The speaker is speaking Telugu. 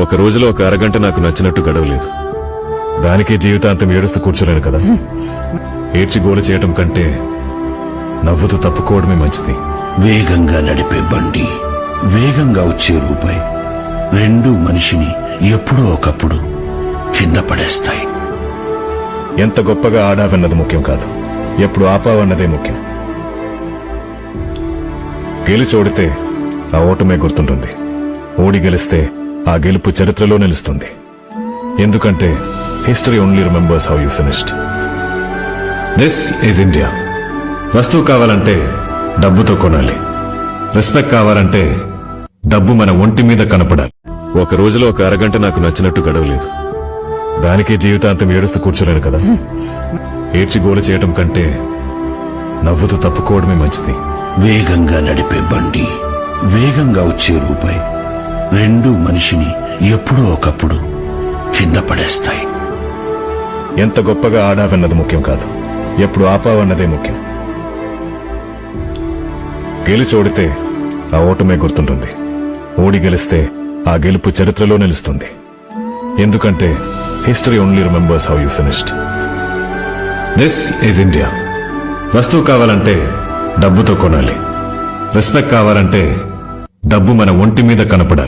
ఒక రోజులో ఒక అరగంట నాకు నచ్చినట్టు గడవలేదు. దానికే జీవితాంతం ఏడుస్తూ కూర్చోలేను కదా. ఏడ్చి గోల చేయటం కంటే నవ్వుతూ తప్పుకోవడమే మంచిది. వేగంగా నడిపే బండి, వేగంగా వచ్చే రూపాయి రెండు మనిషిని ఎప్పుడో ఒకప్పుడు కింద పడేస్తాయి. ఎంత గొప్పగా ఆడావన్నది ముఖ్యం కాదు, ఎప్పుడు ఆపావన్నదే ముఖ్యం. గెలిచోడితే ఆ ఓటమే గుర్తుంటుంది. ఓడి గెలిస్తే ఆ గెలుపు చరిత్రలో నిలుస్తుంది. ఎందుకంటే history only remembers how you finished. This is India. వస్తువు కావాలంటే డబ్బుతో కొనాలి. రెస్పెక్ట్ కావాలంటే డబ్బు మన ఒంటి మీద కనపడాలి. ఒక రోజులో ఒక అరగంట నాకు నచ్చినట్టు గడవలేదు. దానికే జీవితాంతం ఏడుస్తూ కూర్చోలేను కదా. ఏడ్చి గోల చేయటం కంటే నవ్వుతూ తప్పుకోవడమే మంచిది. వేగంగా నడిపే బండి, వేగంగా వచ్చే రూపాయి రెండు మనిషిని ఎప్పుడో ఒకప్పుడు కింద పడేస్తాయి. ఎంత గొప్పగా ఆడావన్నది ముఖ్యం కాదు, ఎప్పుడు ఆపావన్నదే ముఖ్యం. గెలిచోడితే ఆ ఓటమే గుర్తుంటుంది. ఓడి గెలిస్తే ఆ గెలుపు చరిత్రలో నిలుస్తుంది. ఎందుకంటే history only remembers how you finished. This is India. వస్తువు కావాలంటే డబ్బుతో కొనాలి. రెస్పెక్ట్ కావాలంటే డబ్బు మన ఒంటి మీద కనపడాలి.